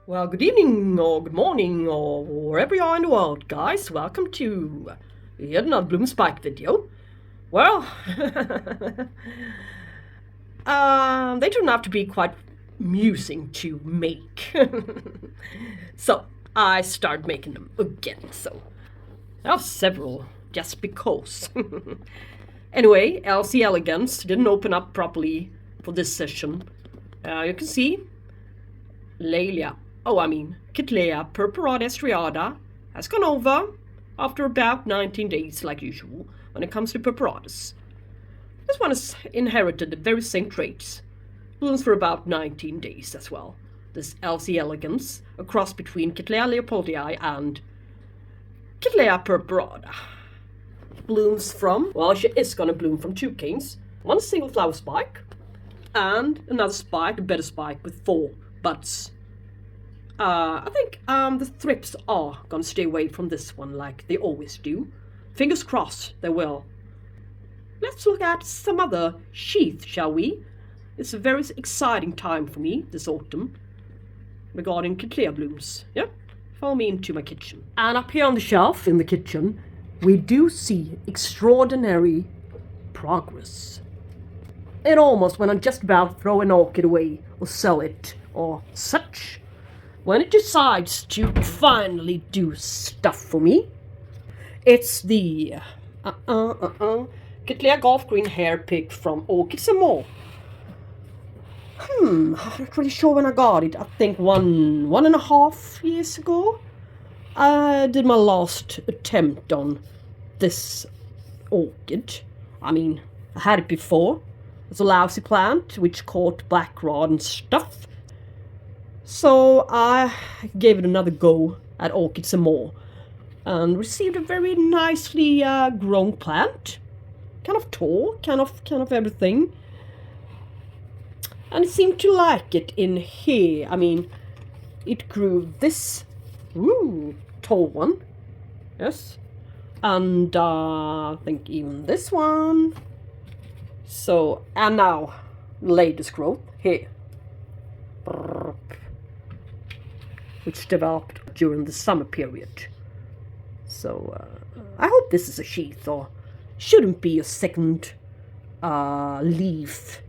Well, good evening or good morning or wherever you are in the world, guys. Welcome to yet another Bloom Spike video. Well, they turn out to be quite amusing to make. So I started making them again. So I have several just because. Anyway, LC Elegans didn't open up properly for this session. You can see Cattleya Purpurata Estriata has gone over after about 19 days like usual when it comes to Purpuratas. This one has inherited the very same traits. Blooms for about 19 days as well. This LC Elegans, a cross between Cattleya Leopoldii and Cattleya Purpurata. Blooms from, well, she is gonna bloom from two canes, one single flower spike, and another spike, a better spike with 4 buds. I think the thrips are gonna stay away from this one like they always do. Fingers crossed they will. Let's look at some other sheath, shall we? It's a very exciting time for me this autumn regarding Cattleya blooms. Yeah, follow me into my kitchen. And up here on the shelf in the kitchen, we do see extraordinary progress. It almost when I'm just about to throw an orchid away or sell it or such, when it decides to finally do stuff for me. It's the Cattleya Golf Green Hair Pick from Orchids and More. I'm not really sure when I got it. I think one and a half years ago. I did my last attempt on this orchid. I mean, I had it before. It's a lousy plant which caught black rot and stuff. So I gave it another go at Orchids and More and received a very nicely grown plant. Kind of tall, kind of everything. And it seemed to like it in here. I mean, it grew this tall one. Yes. And I think even this one. So, and now, latest growth here. Which developed during the summer period. So, I hope this is a sheath, or shouldn't be a second leaf.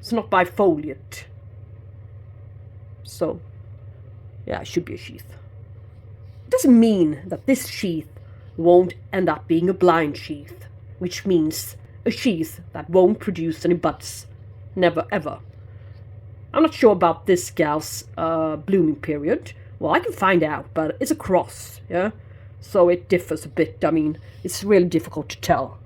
It's not bifoliate. So, yeah, it should be a sheath. It doesn't mean that this sheath won't end up being a blind sheath, which means a sheath that won't produce any buds. Never ever. I'm not sure about this gal's blooming period. Well, I can find out, but it's a cross, yeah? So it differs a bit. I mean, it's really difficult to tell.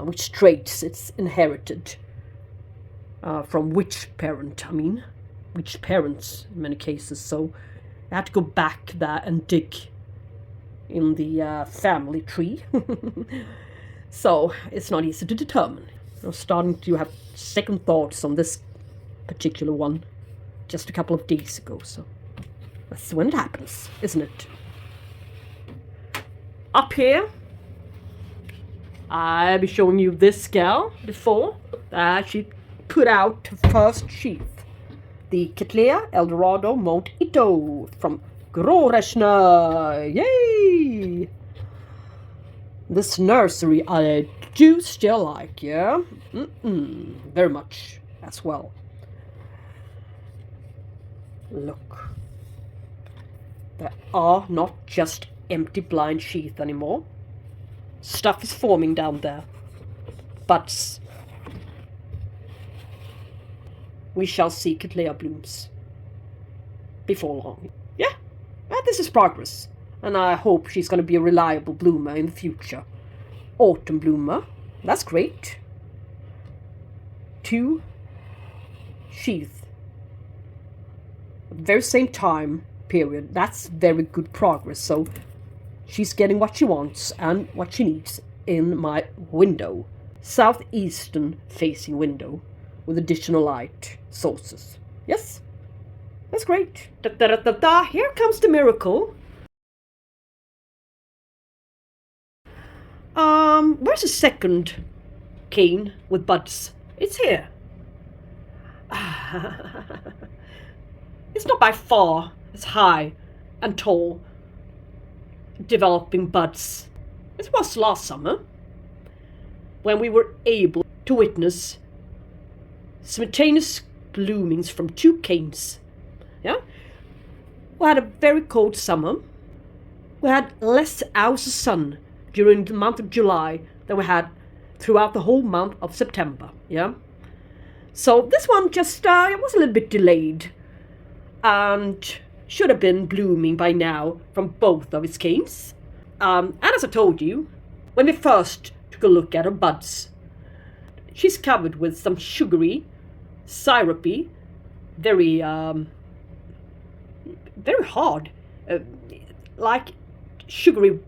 Which traits it's inherited. From which parent, I mean. Which parents, in many cases. So I had to go back there and dig in the family tree. So it's not easy to determine. I'm starting to have second thoughts on this particular one just a couple of days ago. So that's when it happens, isn't it? Up here, I'll be showing you this gal before she put out her first sheath. The Cattleya Eldorado Monte from Großräschener. Yay! This nursery I do still like, yeah? Very much as well. Look. There are not just empty blind sheath anymore. Stuff is forming down there. Buds. We shall see Cattleya blooms before long. Yeah, this is progress. And I hope she's going to be a reliable bloomer in the future. Autumn bloomer. That's great. 2 sheath. At the very same time period. That's very good progress. So she's getting what she wants and what she needs in my window. Southeastern facing window with additional light sources. Yes? That's great. Here comes the miracle. Where's the second cane with buds? It's here. It's not by far as high and tall, developing buds. It was last summer, when we were able to witness simultaneous bloomings from 2 canes. Yeah, we had a very cold summer. We had less hours of sun during the month of July than we had throughout the whole month of September. Yeah, so this one just it was a little bit delayed, and should have been blooming by now from both of its canes. And as I told you, when we first took a look at her buds, she's covered with some sugary, syrupy, very hard, like sugary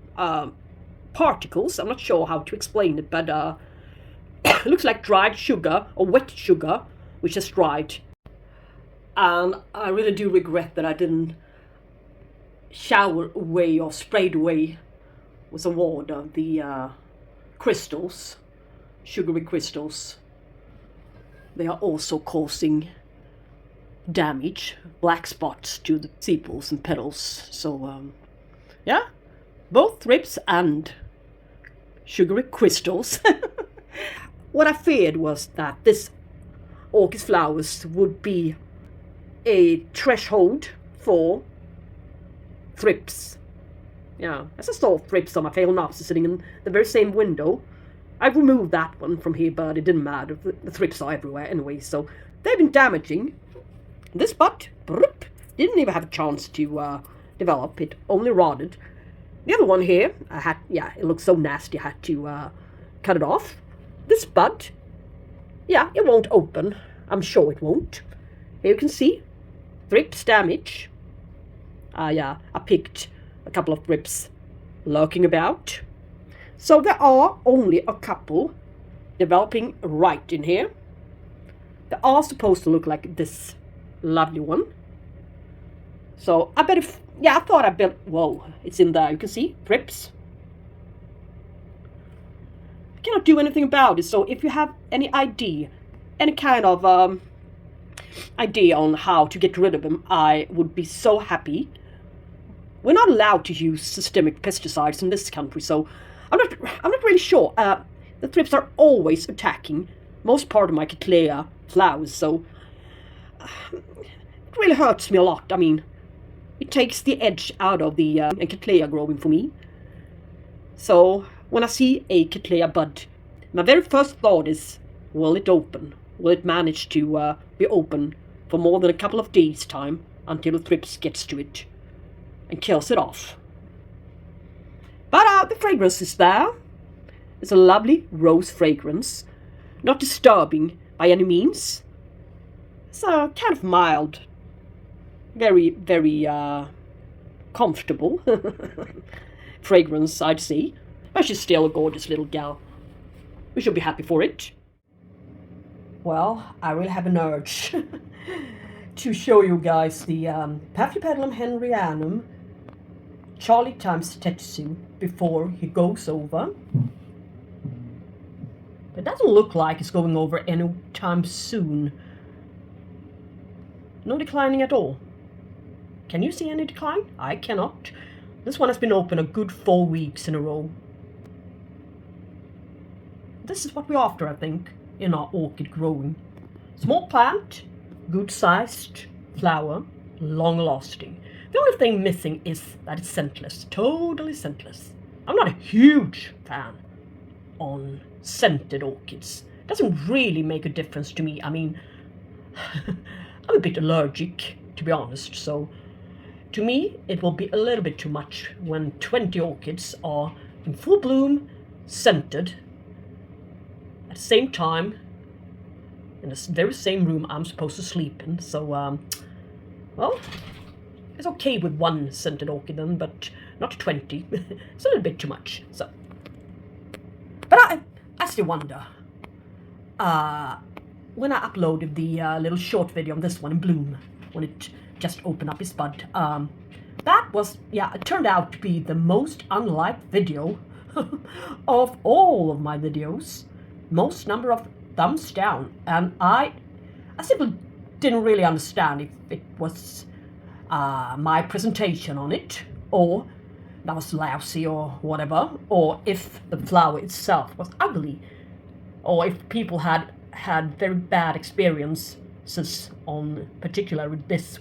particles. I'm not sure how to explain it, but it looks like dried sugar or wet sugar, which is dried. And I really do regret that I didn't shower away or sprayed away with some water the crystals, sugary crystals. They are also causing damage, black spots to the sepals and petals. So yeah, both thrips and sugary crystals. What I feared was that this orchid flowers would be a threshold for thrips. Yeah, as I saw thrips on my Phalaenopsis sitting in the very same window. I've removed that one from here, but it didn't matter. The thrips are everywhere anyway, so they've been damaging. This bud didn't even have a chance to develop. It only rotted. The other one here, it looks so nasty, I had to cut it off. This bud, yeah, it won't open. I'm sure it won't. Here you can see thrips damage. I picked a couple of thrips lurking about. So there are only a couple developing right in here. They are supposed to look like this lovely one. So I better, I thought I better, whoa, it's in there. You can see thrips. I cannot do anything about it. So if you have any idea, any kind of idea on how to get rid of them, I would be so happy. We're not allowed to use systemic pesticides in this country, so I'm not really sure. The thrips are always attacking most part of my Cattleya flowers, so it really hurts me a lot. I mean, it takes the edge out of the Cattleya growing for me. So when I see a Cattleya bud, my very first thought is, will it open? Will it manage to be open for more than a couple of days' time until the thrips gets to it and kills it off? But the fragrance is there. It's a lovely rose fragrance, not disturbing by any means. It's a kind of mild, very, very comfortable fragrance, I'd say. But she's still a gorgeous little gal. We should be happy for it. Well, I really have an urge to show you guys the Paphiopedilum Henryanum Charly times Tetsu before he goes over. It doesn't look like it's going over anytime soon. No declining at all. Can you see any decline? I cannot. This one has been open a good 4 weeks in a row. This is what we're after, I think, in our orchid growing. Small plant, good sized flower, long lasting. The only thing missing is that it's scentless, totally scentless. I'm not a huge fan on scented orchids. It doesn't really make a difference to me. I mean, I'm a bit allergic, to be honest, so to me it will be a little bit too much when 20 orchids are in full bloom, scented, at the same time, in the very same room I'm supposed to sleep in. So, well, it's okay with one scented orchid then, but not 20. It's a little bit too much. So, but I still wonder, when I uploaded the little short video on this one in bloom, when it just opened up its bud, that was, it turned out to be the most unliked video Of all of my videos, most number of thumbs down, and I simply didn't really understand if it was my presentation on it, or that was lousy or whatever, or if the flower itself was ugly, or if people had very bad experiences on particular with this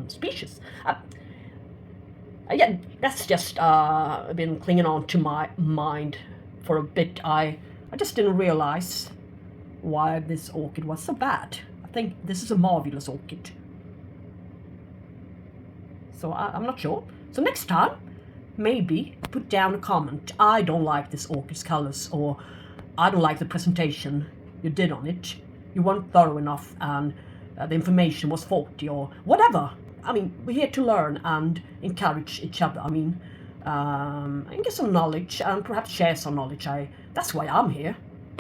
species. Yeah, that's just been clinging on to my mind for a bit. I just didn't realize why this orchid was so bad. I think this is a marvelous orchid. So I'm not sure. So next time, maybe put down a comment. I don't like this orchid's colors, or I don't like the presentation you did on it. You weren't thorough enough, and the information was faulty, or whatever. I mean, we're here to learn and encourage each other. I mean, and get some knowledge and perhaps share some knowledge. That's why I'm here.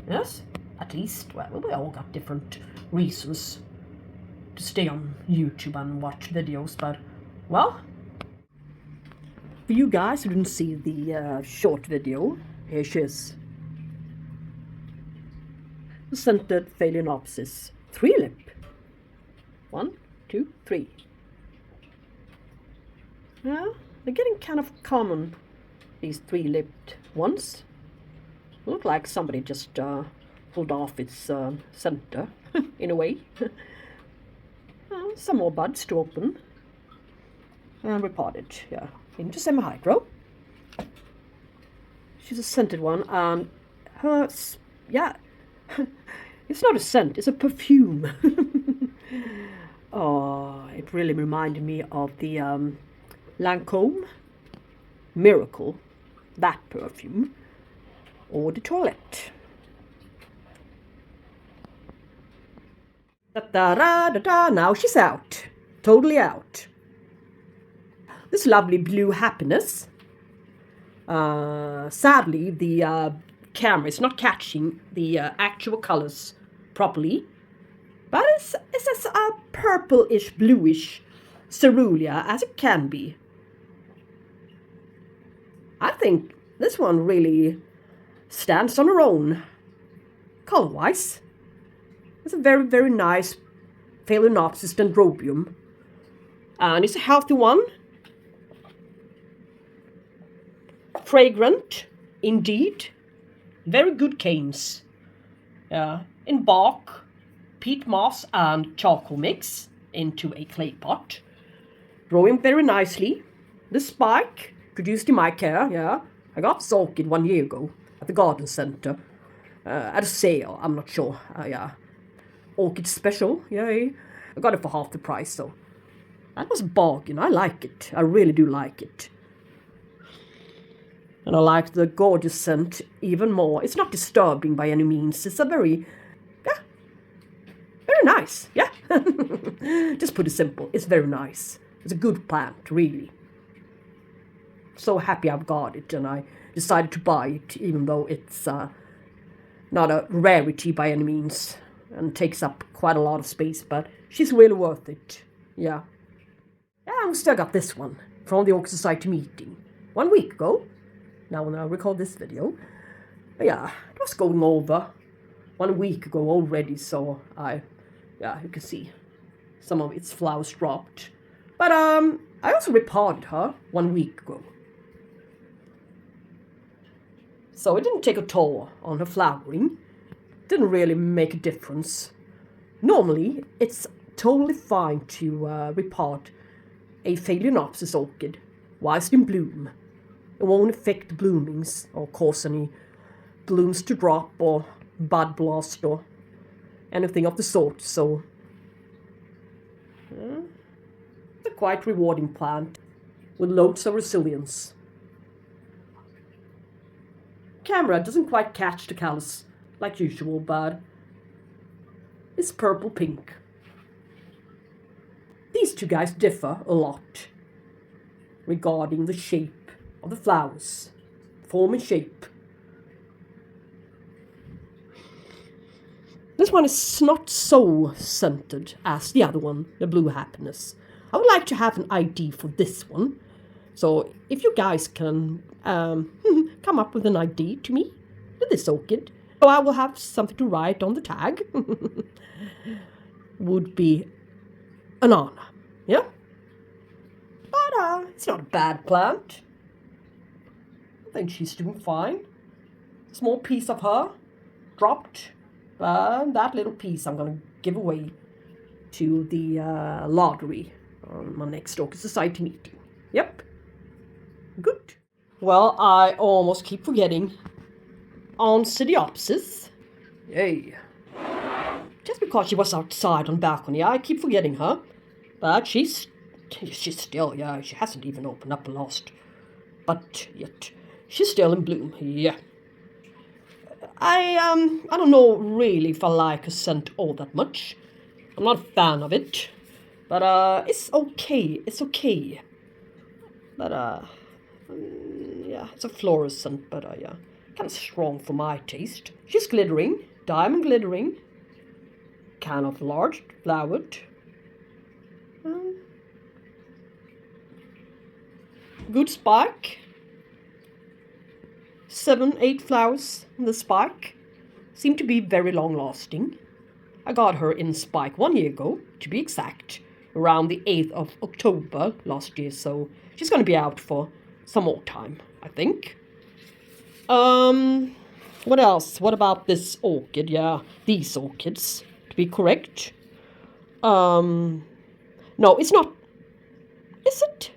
Yes, at least. Well, we all got different reasons to stay on YouTube and watch videos, but well, for you guys who didn't see the short video, here she is. The scented Phalaenopsis, 3-lip. 1, 2, 3. Yeah, they're getting kind of common, these 3-lipped ones. Look like somebody just pulled off its center, in a way. Some more buds to open. And repotted, yeah, into semi-hydro. She's a scented one, and her, yeah, it's not a scent, it's a perfume. Oh, it really reminded me of the Lancôme Miracle, that perfume, or the toilette. Da-da-da-da-da, now she's out, totally out. This lovely blue happiness. Sadly, the camera is not catching the actual colors properly, but it's as a purplish, bluish cerulean as it can be. I think this one really stands on her own, color-wise. It's a very, very nice Phalaenopsis dendrobium, and it's a healthy one. Fragrant, indeed. Very good canes. In bark, peat moss and charcoal mix into a clay pot. Growing very nicely. The spike, produced in my care, yeah. I got this orchid 1 year ago at the garden centre. At a sale, I'm not sure. Yeah. Orchid special, yeah. I got it for half the price, so that was a bargain. I like it. I really do like it. And I like the gorgeous scent even more. It's not disturbing by any means. It's a very, yeah, very nice. Yeah, just put it simple. It's very nice. It's a good plant, really. So happy I've got it, and I decided to buy it, even though it's not a rarity by any means and takes up quite a lot of space. But she's really worth it. Yeah. Yeah, I still got this one from the Orchid Society meeting 1 week ago. Now when I record this video, yeah, it was going over 1 week ago already, so yeah, you can see some of its flowers dropped. But I also repotted her 1 week ago, so it didn't take a toll on her flowering. Didn't really make a difference. Normally, it's totally fine to repot a Phalaenopsis orchid whilst in bloom. It won't affect the bloomings or cause any blooms to drop or bud blast or anything of the sort. So it's a quite rewarding plant with loads of resilience. Camera doesn't quite catch the colors like usual, but it's purple pink. These two guys differ a lot regarding the shape of the flowers, form and shape. This one is not so scented as the other one, the blue happiness. I would like to have an ID for this one. So if you guys can come up with an idea to me with this orchid. So I will have something to write on the tag. Would be an honor, yeah? But it's not a bad plant. I think she's doing fine. Small piece of her dropped. But that little piece I'm going to give away to the lottery on my next Orchid Society meeting. Yep. Good. Well, I almost keep forgetting. On Phalaenopsis. Yay. Just because she was outside on the balcony, I keep forgetting her. But she's still, yeah, she hasn't even opened up the last. But yet, she's still in bloom, yeah. I don't know really if I like her scent all that much. I'm not a fan of it. But it's okay, But yeah, it's a fluorescent, but yeah, kind of strong for my taste. She's glittering, diamond glittering. Kind of large, flowered. Good spike. 7-8 flowers in the spike. Seem to be very long lasting. I got her in spike 1 year ago, to be exact, around the 8th of October last year, so she's going to be out for some more time, I think. What else? What about this orchid? Yeah, these orchids, to be correct. No, it's not. Is it?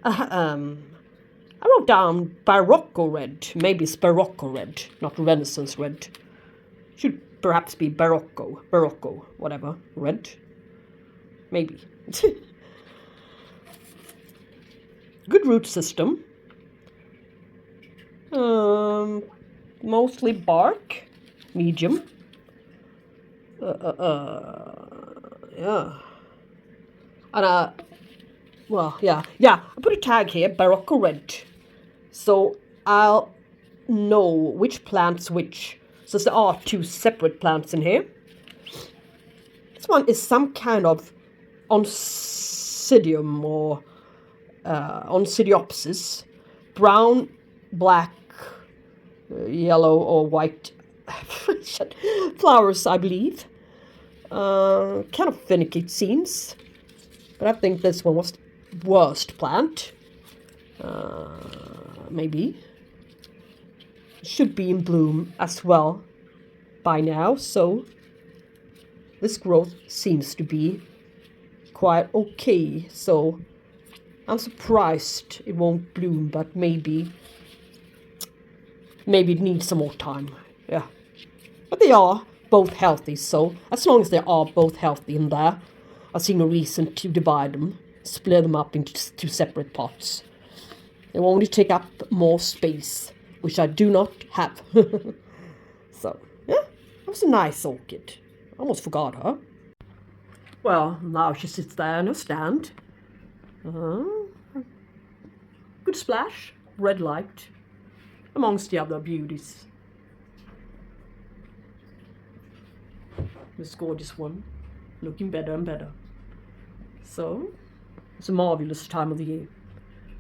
I wrote down Barocco red. Maybe it's Barocco red, not Renaissance red. Should perhaps be Barocco, whatever, red. Maybe. Good root system. Mostly bark, medium. Yeah. And well, yeah. I put a tag here, Barocco red. So I'll know which plant's which. So there are 2 separate plants in here. This one is some kind of Oncidium or Oncidiopsis. Brown, black, yellow or white flowers, I believe. Kind of finicky it seems. But I think this one was the worst plant. Maybe. Should be in bloom as well by now, so this growth seems to be quite okay. So I'm surprised it won't bloom, but maybe it needs some more time. Yeah. But they are both healthy, so as long as they are both healthy in there, I see no reason to divide them, split them up into 2 separate pots. They will only take up more space, which I do not have. So, yeah, that was a nice orchid. I almost forgot her. Well, now she sits there in her stand. Good splash, red light, amongst the other beauties. This gorgeous one, looking better and better. So, it's a marvelous time of the year.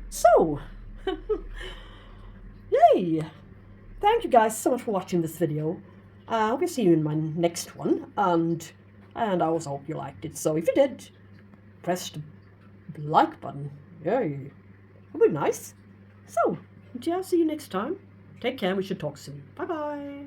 So, yay! Thank you guys so much for watching this video. I hope to see you in my next one, and I also hope you liked it. So if you did, press the like button. Yay! That'd be nice. So, yeah, see you next time. Take care, we should talk soon. Bye bye!